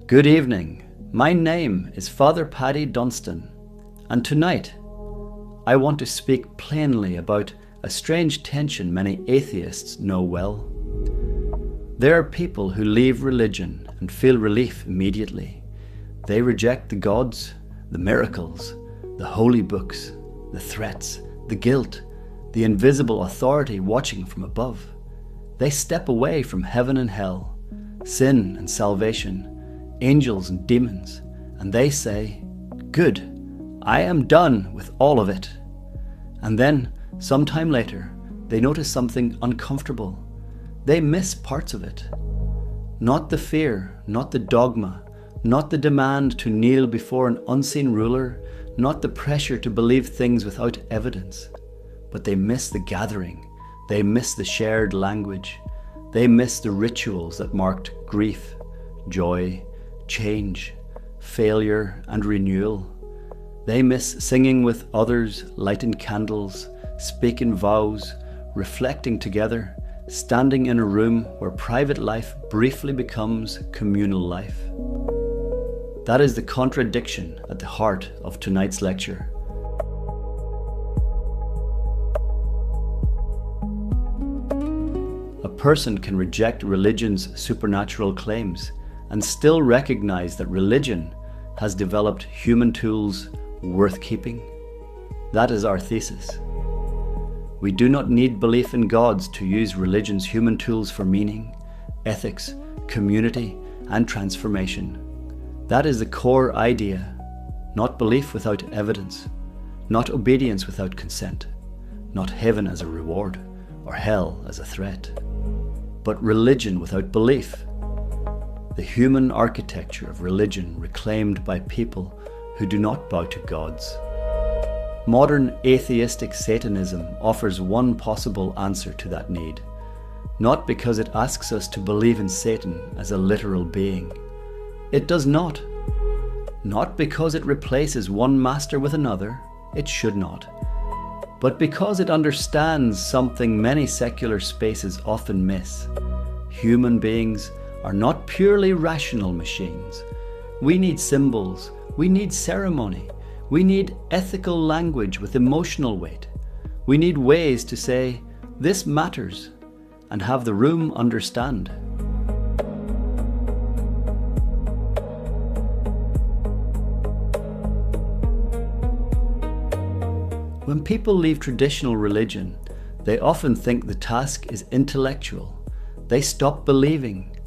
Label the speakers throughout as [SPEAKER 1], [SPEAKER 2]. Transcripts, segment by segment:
[SPEAKER 1] Good evening. My name is Father Paddy Dunstan, and tonight I want to speak plainly about a strange tension many atheists know well. There are people who leave religion and feel relief immediately. They reject the gods, the miracles, the holy books, the threats, the guilt, the invisible authority watching from above. They step away from heaven and hell, sin and salvation, angels and demons, and they say, "Good, I am done with all of it." And then, sometime later, they notice something uncomfortable. They miss parts of it. Not the fear, not the dogma, not the demand to kneel before an unseen ruler, not the pressure to believe things without evidence. But they miss the gathering. They miss the shared language. They miss the rituals that marked grief, joy, change, failure, and renewal. They miss singing with others, lighting candles, speaking vows, reflecting together, standing in a room where private life briefly becomes communal life. That is the contradiction at the heart of tonight's lecture. A person can reject religion's supernatural claims and still recognize that religion has developed human tools worth keeping. That is our thesis. We do not need belief in gods to use religion's human tools for meaning, ethics, community, and transformation. That is the core idea. Not belief without evidence, not obedience without consent, not heaven as a reward or hell as a threat, but religion without belief. The human architecture of religion reclaimed by people who do not bow to gods. Modern atheistic Satanism offers one possible answer to that need, not because it asks us to believe in Satan as a literal being. It does not. Not because it replaces one master with another, it should not, but because it understands something many secular spaces often miss. Human beings are not purely rational machines. We need symbols, we need ceremony, we need ethical language with emotional weight. We need ways to say, "This matters," and have the room understand. When people leave traditional religion, they often think the task is intellectual. They stop believing.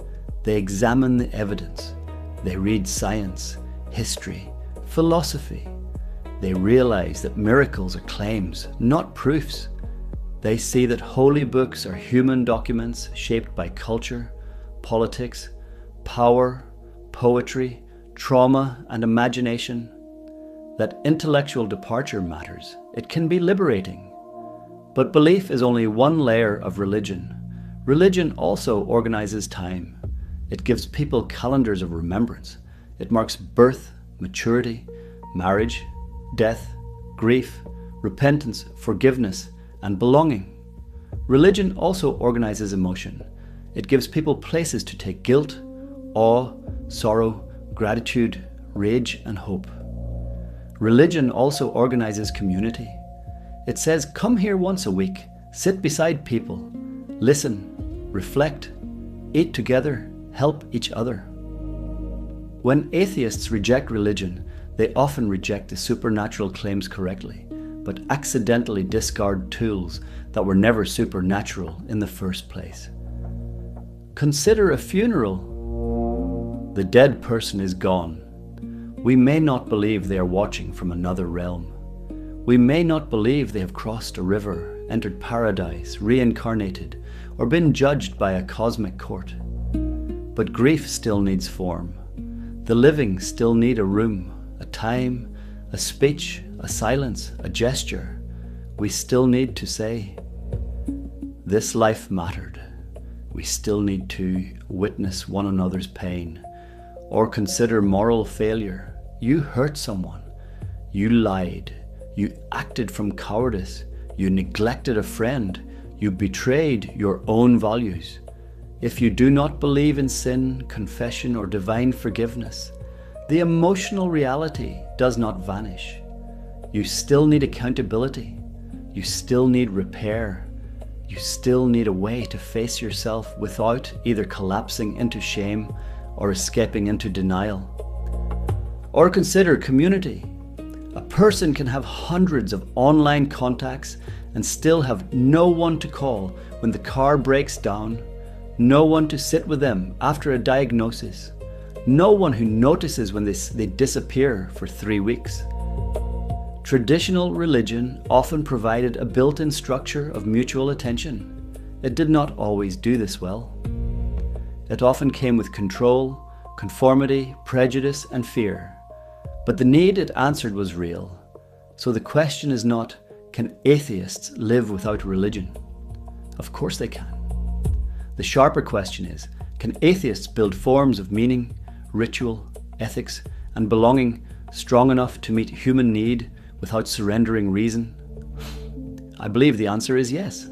[SPEAKER 1] They examine the evidence. They read science, history, philosophy. They realize that miracles are claims, not proofs. They see that holy books are human documents shaped by culture, politics, power, poetry, trauma, and imagination. That intellectual departure matters. It can be liberating. But belief is only one layer of religion. Religion also organizes time. It gives people calendars of remembrance. It marks birth, maturity, marriage, death, grief, repentance, forgiveness, and belonging. Religion also organizes emotion. It gives people places to take guilt, awe, sorrow, gratitude, rage, and hope. Religion also organizes community. It says, "Come here once a week, sit beside people, listen, reflect, eat together, help each other." When atheists reject religion, they often reject the supernatural claims correctly, but accidentally discard tools that were never supernatural in the first place. Consider a funeral. The dead person is gone. We may not believe they are watching from another realm. We may not believe they have crossed a river, entered paradise, reincarnated, or been judged by a cosmic court. But grief still needs form. The living still need a room, a time, a speech, a silence, a gesture. We still need to say, "This life mattered." We still need to witness one another's pain, or consider moral failure. You hurt someone. You lied. You acted from cowardice. You neglected a friend. You betrayed your own values. If you do not believe in sin, confession, or divine forgiveness, the emotional reality does not vanish. You still need accountability. You still need repair. You still need a way to face yourself without either collapsing into shame or escaping into denial. Or consider community. A person can have hundreds of online contacts and still have no one to call when the car breaks down, no one to sit with them after a diagnosis, no one who notices when they disappear for 3 weeks. Traditional religion often provided a built-in structure of mutual attention. It did not always do this well. It often came with control, conformity, prejudice, and fear. But the need it answered was real. So the question is not, can atheists live without religion? Of course they can. The sharper question is, can atheists build forms of meaning, ritual, ethics, and belonging strong enough to meet human need without surrendering reason? I believe the answer is yes.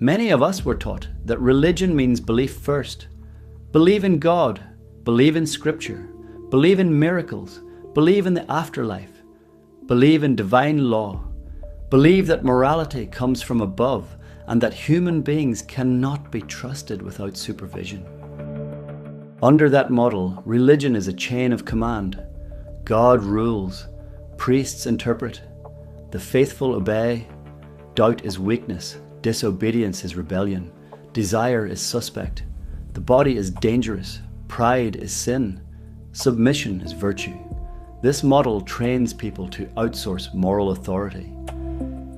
[SPEAKER 1] Many of us were taught that religion means belief first. Believe in God, believe in Scripture, believe in miracles, believe in the afterlife, believe in divine law, believe that morality comes from above and that human beings cannot be trusted without supervision. Under that model, religion is a chain of command. God rules, priests interpret, the faithful obey, doubt is weakness, disobedience is rebellion, desire is suspect, the body is dangerous, pride is sin, submission is virtue. This model trains people to outsource moral authority.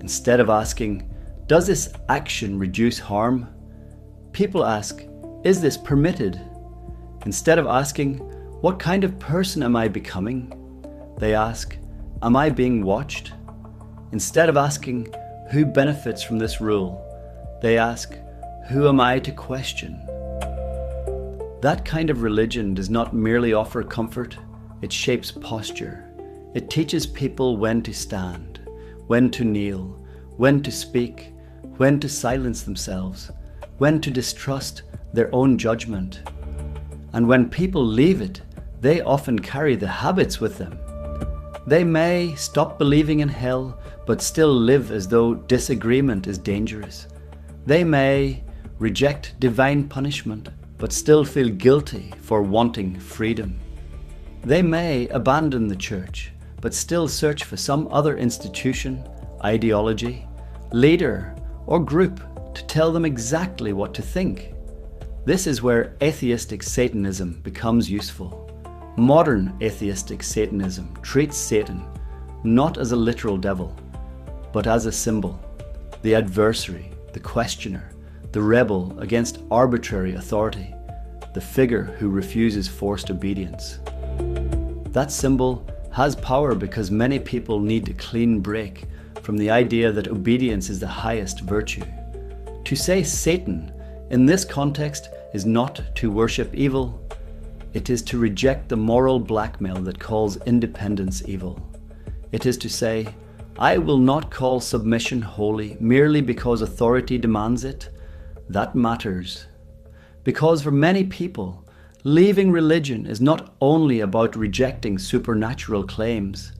[SPEAKER 1] Instead of asking, does this action reduce harm? People ask, is this permitted? Instead of asking, what kind of person am I becoming? They ask, am I being watched? Instead of asking, who benefits from this rule? They ask, who am I to question? That kind of religion does not merely offer comfort, it shapes posture. It teaches people when to stand, when to kneel, when to speak, when to silence themselves, when to distrust their own judgment. And when people leave it, they often carry the habits with them. They may stop believing in hell, but still live as though disagreement is dangerous. They may reject divine punishment, but still feel guilty for wanting freedom. They may abandon the church, but still search for some other institution, ideology, leader, or group to tell them exactly what to think. This is where atheistic Satanism becomes useful. Modern atheistic Satanism treats Satan not as a literal devil, but as a symbol, the adversary, the questioner, the rebel against arbitrary authority, the figure who refuses forced obedience. That symbol has power because many people need a clean break from the idea that obedience is the highest virtue. To say Satan in this context is not to worship evil, it is to reject the moral blackmail that calls independence evil. It is to say, I will not call submission holy merely because authority demands it. That matters. Because for many people, leaving religion is not only about rejecting supernatural claims,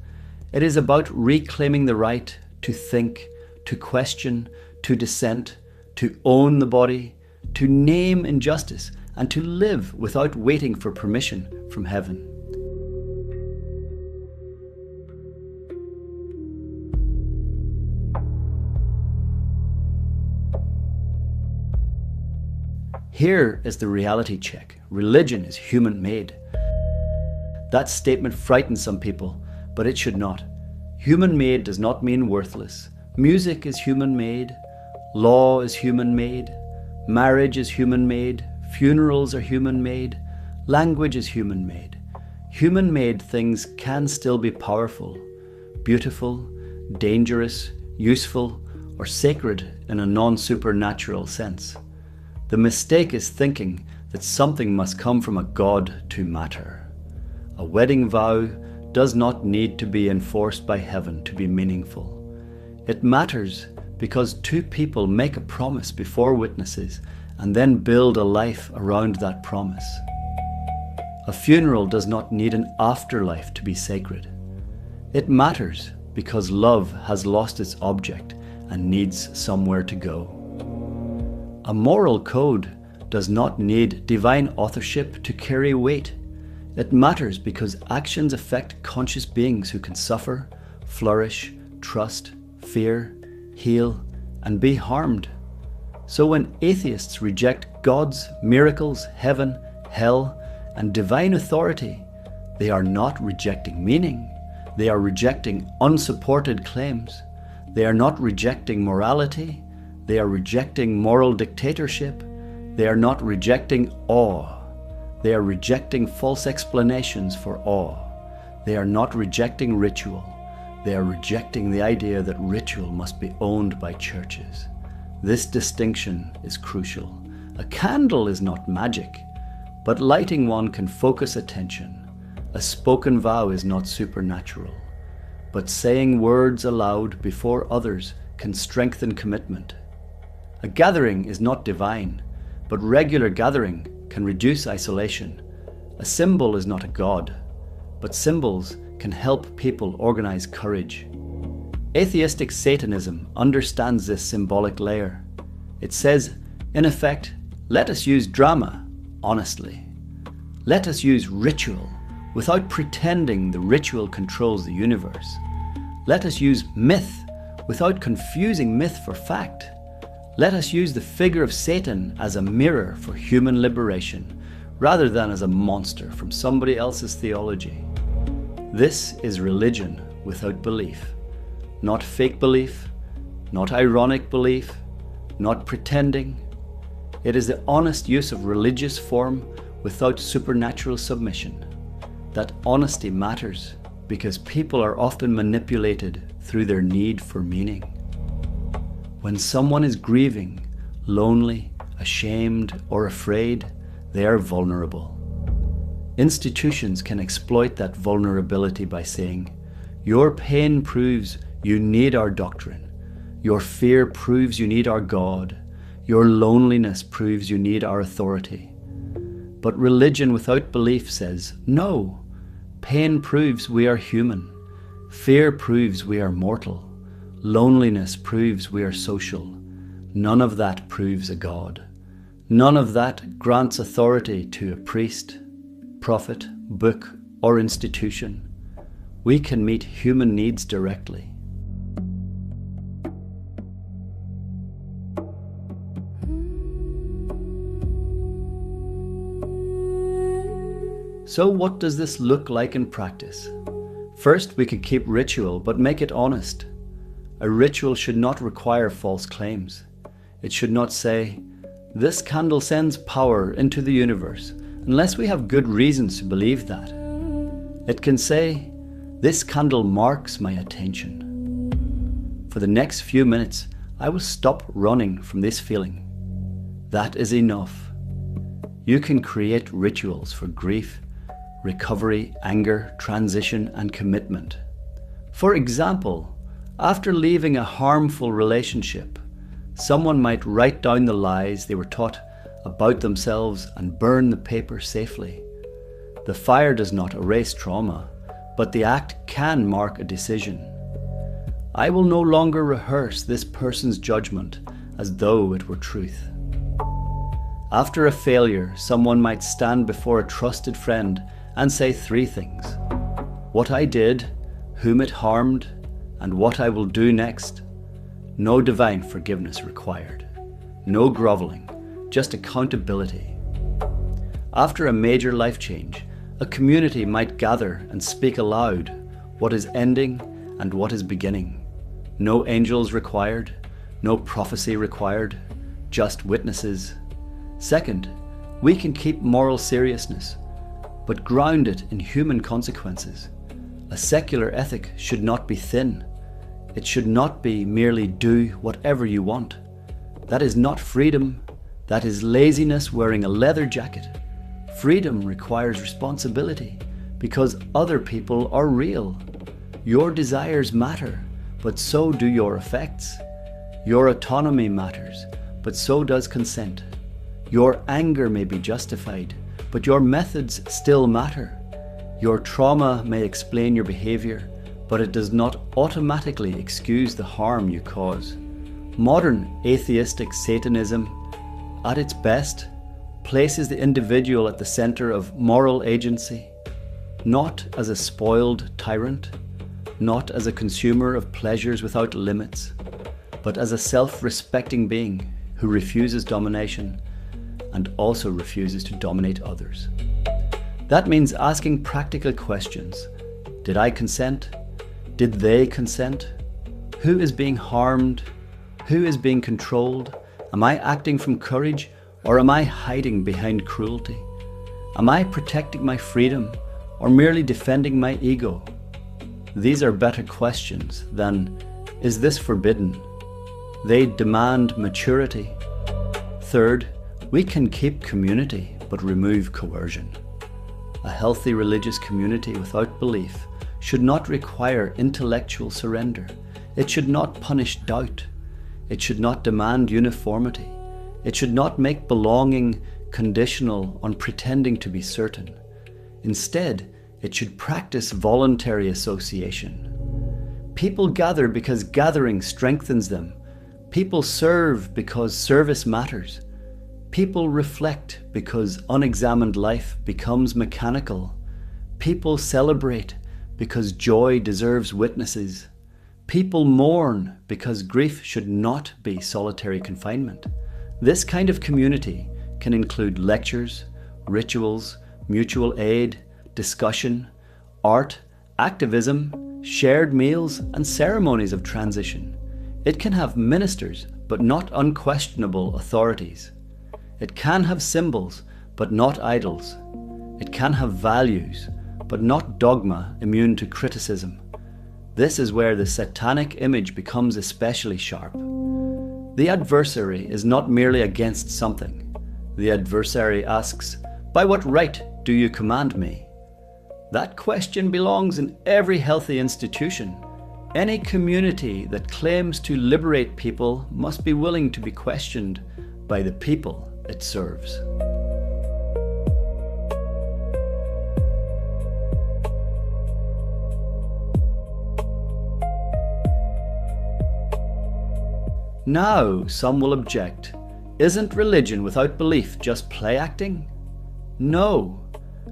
[SPEAKER 1] it is about reclaiming the right to think, to question, to dissent, to own the body, to name injustice, and to live without waiting for permission from heaven. Here is the reality check. Religion is human-made. That statement frightens some people, but it should not. Human-made does not mean worthless. Music is human-made. Law is human-made. Marriage is human-made. Funerals are human-made. Language is human-made. Human-made things can still be powerful, beautiful, dangerous, useful, or sacred in a non-supernatural sense. The mistake is thinking that something must come from a God to matter. A wedding vow does not need to be enforced by heaven to be meaningful. It matters because two people make a promise before witnesses and then build a life around that promise. A funeral does not need an afterlife to be sacred. It matters because love has lost its object and needs somewhere to go. A moral code does not need divine authorship to carry weight. It matters because actions affect conscious beings who can suffer, flourish, trust, fear, heal, and be harmed. So when atheists reject God's miracles, heaven, hell, and divine authority, they are not rejecting meaning. They are rejecting unsupported claims. They are not rejecting morality. They are rejecting moral dictatorship. They are not rejecting awe. They are rejecting false explanations for awe. They are not rejecting ritual. They are rejecting the idea that ritual must be owned by churches. This distinction is crucial. A candle is not magic, but lighting one can focus attention. A spoken vow is not supernatural, but saying words aloud before others can strengthen commitment. A gathering is not divine, but regular gathering can reduce isolation. A symbol is not a god, but symbols can help people organize courage. Atheistic Satanism understands this symbolic layer. It says, in effect, let us use drama honestly. Let us use ritual without pretending the ritual controls the universe. Let us use myth without confusing myth for fact. Let us use the figure of Satan as a mirror for human liberation, rather than as a monster from somebody else's theology. This is religion without belief. Not fake belief, not ironic belief, not pretending. It is the honest use of religious form without supernatural submission. That honesty matters because people are often manipulated through their need for meaning. When someone is grieving, lonely, ashamed, or afraid, they are vulnerable. Institutions can exploit that vulnerability by saying, your pain proves you need our doctrine. Your fear proves you need our God. Your loneliness proves you need our authority. But religion without belief says, no, pain proves we are human. Fear proves we are mortal. Loneliness proves we are social. None of that proves a God. None of that grants authority to a priest, prophet, book, or institution. We can meet human needs directly. So what does this look like in practice? First, we could keep ritual, but make it honest. A ritual should not require false claims. It should not say, this candle sends power into the universe, unless we have good reasons to believe that. It can say, this candle marks my attention. For the next few minutes, I will stop running from this feeling. That is enough. You can create rituals for grief, recovery, anger, transition, and commitment. For example, after leaving a harmful relationship, someone might write down the lies they were taught about themselves and burn the paper safely. The fire does not erase trauma, but the act can mark a decision. I will no longer rehearse this person's judgment as though it were truth. After a failure, someone might stand before a trusted friend and say 3 things. What I did, whom it harmed, and what I will do next. No divine forgiveness required. No groveling, just accountability. After a major life change, a community might gather and speak aloud what is ending and what is beginning. No angels required, no prophecy required, just witnesses. Second, we can keep moral seriousness, but ground it in human consequences. A secular ethic should not be thin. It should not be merely do whatever you want. That is not freedom. That is laziness wearing a leather jacket. Freedom requires responsibility because other people are real. Your desires matter, but so do your effects. Your autonomy matters, but so does consent. Your anger may be justified, but your methods still matter. Your trauma may explain your behavior, but it does not automatically excuse the harm you cause. Modern atheistic Satanism, at its best, places the individual at the center of moral agency, not as a spoiled tyrant, not as a consumer of pleasures without limits, but as a self-respecting being who refuses domination and also refuses to dominate others. That means asking practical questions. Did I consent? Did they consent? Who is being harmed? Who is being controlled? Am I acting from courage, or am I hiding behind cruelty? Am I protecting my freedom, or merely defending my ego? These are better questions than, is this forbidden? They demand maturity. Third, we can keep community, but remove coercion. A healthy religious community without belief should not require intellectual surrender. It should not punish doubt. It should not demand uniformity. It should not make belonging conditional on pretending to be certain. Instead, it should practice voluntary association. People gather because gathering strengthens them. People serve because service matters. People reflect because unexamined life becomes mechanical. People celebrate because joy deserves witnesses. People mourn because grief should not be solitary confinement. This kind of community can include lectures, rituals, mutual aid, discussion, art, activism, shared meals, and ceremonies of transition. It can have ministers, but not unquestionable authorities. It can have symbols, but not idols. It can have values, but not dogma immune to criticism. This is where the satanic image becomes especially sharp. The adversary is not merely against something. The adversary asks, "By what right do you command me?" That question belongs in every healthy institution. Any community that claims to liberate people must be willing to be questioned by the people it serves. Now, some will object, isn't religion without belief just play acting? No,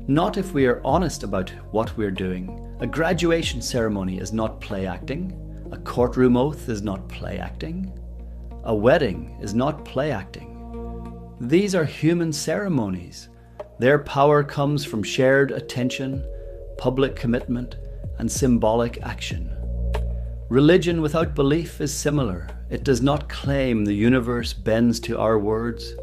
[SPEAKER 1] not if we are honest about what we're doing. A graduation ceremony is not play acting. A courtroom oath is not play acting. A wedding is not play acting. These are human ceremonies. Their power comes from shared attention, public commitment, and symbolic action. Religion without belief is similar. It does not claim the universe bends to our words.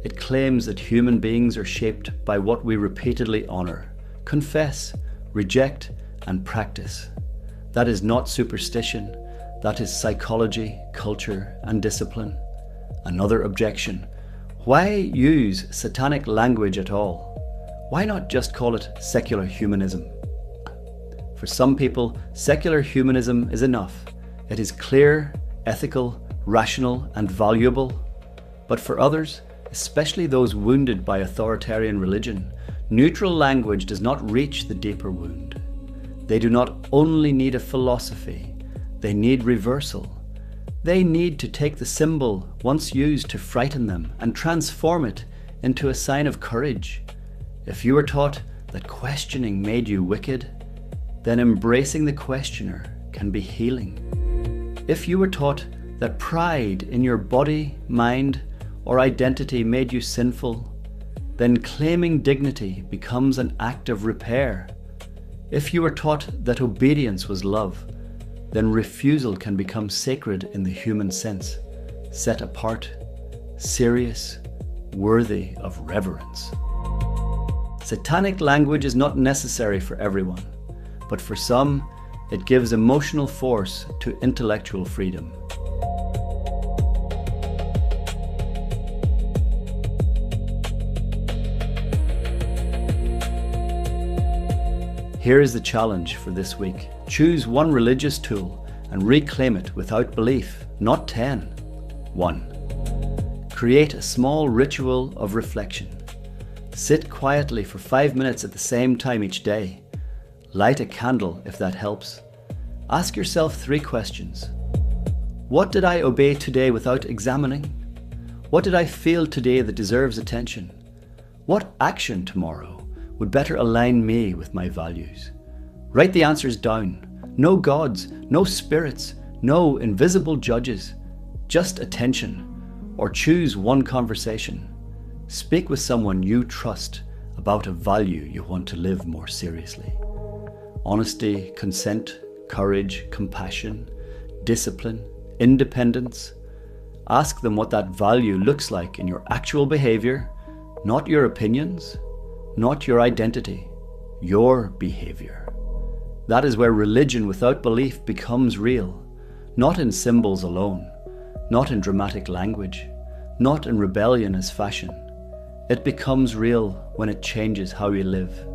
[SPEAKER 1] It claims that human beings are shaped by what we repeatedly honor, confess, reject, and practice. That is not superstition. That is psychology, culture, and discipline. Another objection. Why use satanic language at all? Why not just call it secular humanism? For some people, secular humanism is enough. It is clear, ethical, rational, and valuable. But for others, especially those wounded by authoritarian religion, neutral language does not reach the deeper wound. They do not only need a philosophy, they need reversal. They need to take the symbol once used to frighten them and transform it into a sign of courage. If you were taught that questioning made you wicked, then embracing the questioner can be healing. If you were taught that pride in your body, mind, or identity made you sinful, then claiming dignity becomes an act of repair. If you were taught that obedience was love, then refusal can become sacred in the human sense, set apart, serious, worthy of reverence. Satanic language is not necessary for everyone, but for some, it gives emotional force to intellectual freedom. Here is the challenge for this week. Choose one religious tool and reclaim it without belief, not 10. 1. Create a small ritual of reflection. Sit quietly for 5 minutes at the same time each day. Light a candle if that helps. Ask yourself 3 questions. What did I obey today without examining? What did I feel today that deserves attention? What action tomorrow would better align me with my values? Write the answers down. No gods, no spirits, no invisible judges, just attention. Or choose one conversation. Speak with someone you trust about a value you want to live more seriously. Honesty, consent, courage, compassion, discipline, independence. Ask them what that value looks like in your actual behavior, not your opinions, not your identity, your behavior. That is where religion without belief becomes real, not in symbols alone, not in dramatic language, not in rebellion as fashion. It becomes real when it changes how we live.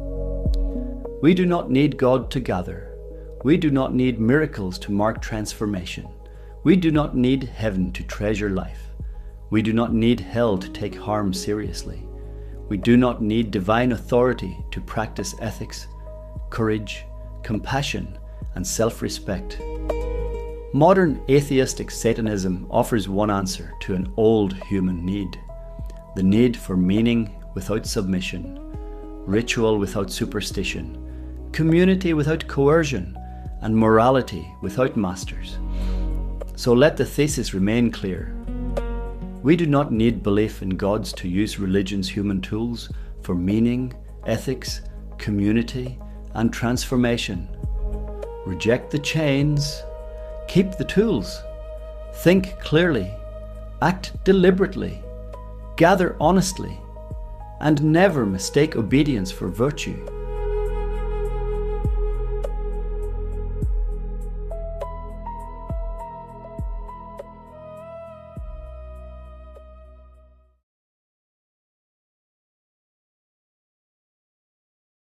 [SPEAKER 1] We do not need God to gather. We do not need miracles to mark transformation. We do not need heaven to treasure life. We do not need hell to take harm seriously. We do not need divine authority to practice ethics, courage, compassion, and self-respect. Modern atheistic Satanism offers one answer to an old human need: the need for meaning without submission, ritual without superstition, community without coercion, and morality without masters. So let the thesis remain clear. We do not need belief in gods to use religion's human tools for meaning, ethics, community, and transformation. Reject the chains, keep the tools, think clearly, act deliberately, gather honestly, and never mistake obedience for virtue.